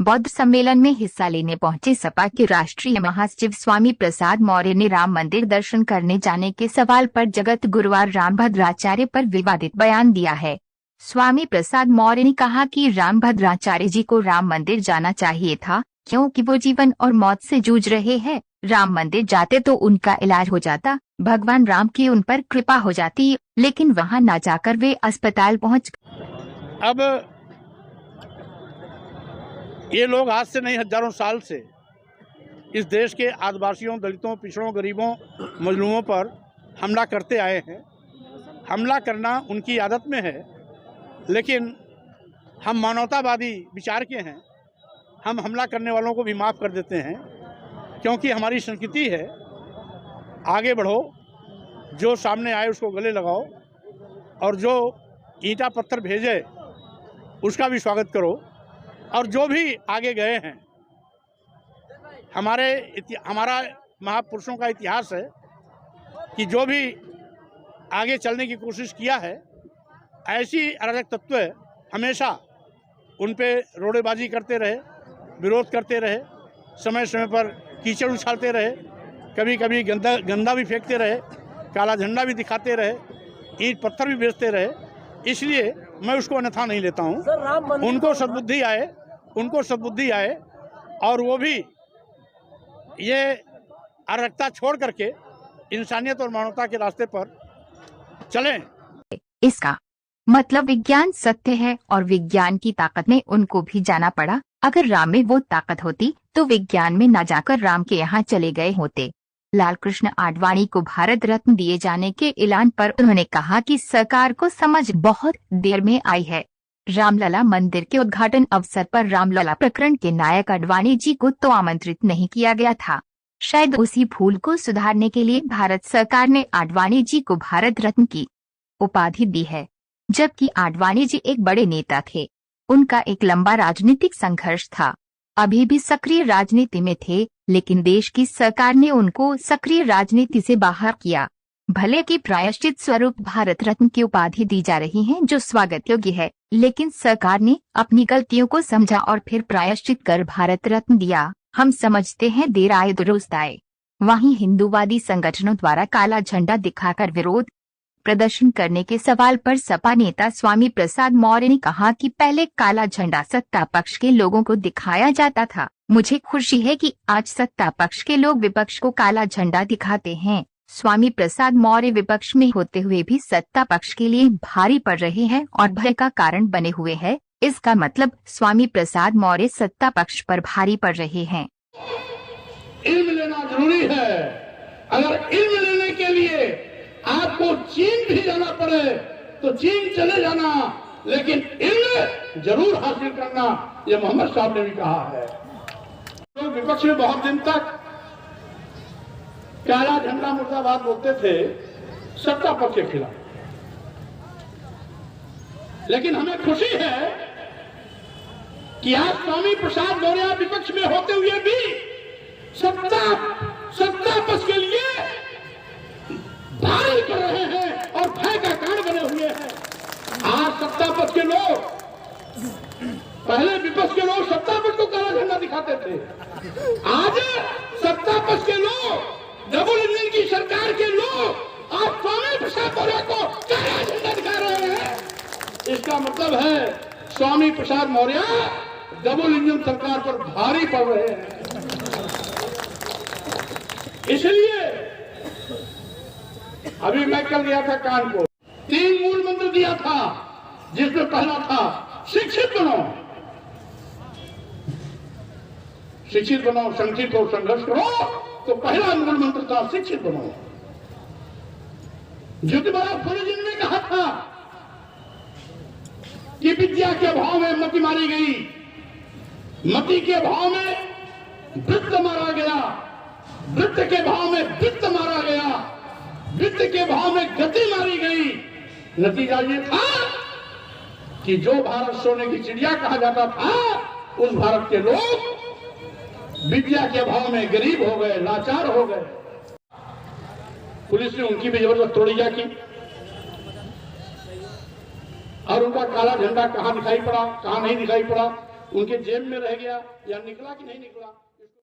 बौद्ध सम्मेलन में हिस्सा लेने पहुंचे सपा के राष्ट्रीय महासचिव स्वामी प्रसाद मौर्य ने राम मंदिर दर्शन करने जाने के सवाल पर जगत गुरुवार रामभद्राचार्य पर विवादित बयान दिया है। स्वामी प्रसाद मौर्य ने कहा कि रामभद्राचार्य जी को राम मंदिर जाना चाहिए था, क्योंकि वो जीवन और मौत से जूझ रहे हैं। राम मंदिर जाते तो उनका इलाज हो जाता, भगवान राम की उन पर कृपा हो जाती, लेकिन वहां न जाकर वे अस्पताल पहुंच। अब ये लोग आज से नहीं, हजारों साल से इस देश के आदिवासियों, दलितों, पिछड़ों, गरीबों, मजलूमों पर हमला करते आए हैं। हमला करना उनकी आदत में है, लेकिन हम मानवतावादी विचार के हैं। हम हमला करने वालों को भी माफ़ कर देते हैं, क्योंकि हमारी संस्कृति है आगे बढ़ो, जो सामने आए उसको गले लगाओ, और जो ईंटा पत्थर भेजे उसका भी स्वागत करो। और जो भी आगे गए हैं, हमारा महापुरुषों का इतिहास है कि जो भी आगे चलने की कोशिश किया है, ऐसी अराजक तत्व हमेशा उन पे रोड़ेबाजी करते रहे, विरोध करते रहे, समय समय पर कीचड़ उछालते रहे, कभी कभी गंदा भी फेंकते रहे, काला झंडा भी दिखाते रहे, ईंट पत्थर भी बेचते रहे। इसलिए मैं उसको अन्यथा नहीं लेता हूँ। उनको सद्बुद्धि आए और वो भी ये अराजकता छोड़ करके इंसानियत और मानवता के रास्ते पर चलें। इसका मतलब विज्ञान सत्य है और विज्ञान की ताकत में उनको भी जाना पड़ा। अगर राम में वो ताकत होती तो विज्ञान में न जाकर राम के यहाँ चले गए होते। लालकृष्ण आडवाणी को भारत रत्न दिए जाने के ऐलान पर उन्होंने कहा कि सरकार को समझ बहुत देर में आई है। रामलला मंदिर के उद्घाटन अवसर पर रामलला प्रकरण के नायक आडवाणी जी को तो आमंत्रित नहीं किया गया था। शायद उसी भूल को सुधारने के लिए भारत सरकार ने आडवाणी जी को भारत रत्न की उपाधि दी है। जबकि आडवाणी जी एक बड़े नेता थे, उनका एक लंबा राजनीतिक संघर्ष था, अभी भी सक्रिय राजनीति में थे, लेकिन देश की सरकार ने उनको सक्रिय राजनीति से बाहर किया। भले कि प्रायश्चित स्वरूप भारत रत्न की उपाधि दी जा रही है, जो स्वागत योग्य है, लेकिन सरकार ने अपनी गलतियों को समझा और फिर प्रायश्चित कर भारत रत्न दिया। हम समझते हैं देर आए दुरुस्त आए। वहीं हिंदूवादी संगठनों द्वारा काला झंडा दिखाकर विरोध प्रदर्शन करने के सवाल पर सपा नेता स्वामी प्रसाद मौर्य ने कहा कि पहले काला झंडा सत्ता पक्ष के लोगों को दिखाया जाता था। मुझे खुशी है कि आज सत्ता पक्ष के लोग विपक्ष को काला झंडा दिखाते हैं। स्वामी प्रसाद मौर्य विपक्ष में होते हुए भी सत्ता पक्ष के लिए भारी पड़ रहे हैं और भय का कारण बने हुए हैं। इसका मतलब स्वामी प्रसाद मौर्य सत्ता पक्ष पर भारी पड़ रहे हैं। इल्म लेना जरूरी है। अगर इल्म लेने के लिए आपको चीन भी जाना पड़े तो चीन चले जाना, लेकिन इल्म जरूर हासिल करना, ये मोहम्मद साहब ने भी कहा है। तो विपक्ष में बहुत दिन तक काला झंडा मुर्दाबाद बोलते थे सत्ता पक्ष के खिलाफ, लेकिन हमें खुशी है कि आज स्वामी प्रसाद मौर्य विपक्ष में होते हुए भी सत्ता पक्ष के लिए भारी कर रहे हैं और भय का कारण बने हुए हैं। आज सत्ता पक्ष के लोग, पहले विपक्ष के लोग सत्ता पक्ष को काला झंडा दिखाते थे, आज सत्ता पक्ष के लोग, डबल इंजन की सरकार के लोग आज स्वामी प्रसाद मौर्य को काला झंडा दिखा रहे हैं। इसका मतलब है स्वामी प्रसाद मौर्य डबल इंजन सरकार पर भारी पड़ रहे हैं। इसलिए अभी मैं कल गया था कानपुर, 3 मूल मंत्र दिया था, जिसमें पहला था शिक्षित बनो, शिक्षित बनो, संगठित हो, संघर्ष करो। तो पहला मूल मंत्र था शिक्षित बनो। ज्योतिबा फुले जी ने कहा था कि विद्या के अभाव में मति मारी गई, मति के अभाव में वृत्त मारा गया, वृत्त के भाव में वित्त मारा गया, वित्त के भाव में गति मारी गई। नतीजा ये था कि जो भारत सोने की चिड़िया कहा जाता था, उस भारत के लोग विद्या के अभाव में गरीब हो गए, लाचार हो गए। पुलिस ने उनकी भी जबरदस्त तोड़िया की और उनका काला झंडा कहां दिखाई पड़ा, कहां नहीं दिखाई पड़ा, उनके जेब में रह गया या निकला कि नहीं निकला।